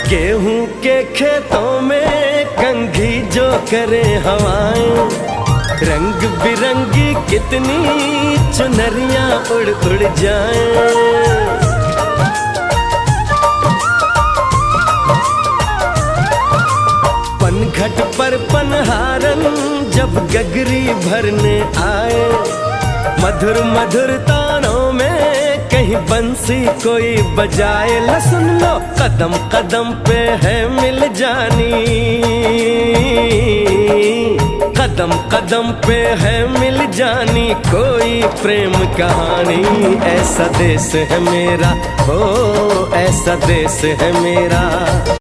गेहूं के खेतों में कंघी जो करे हवाएं, रंग बिरंगी कितनी चुनरियां उड़ उड़ जाएं। पनघट पर पनहारन जब गगरी भरने आए, मधुर मधुर तानों में कहीं बंसी कोई बजाए। ल सुन लो कदम कदम पे है मिल जानी, कदम कदम पे है मिल जानी कोई प्रेम कहानी। ऐसा देश है मेरा, हो ऐसा देश है मेरा।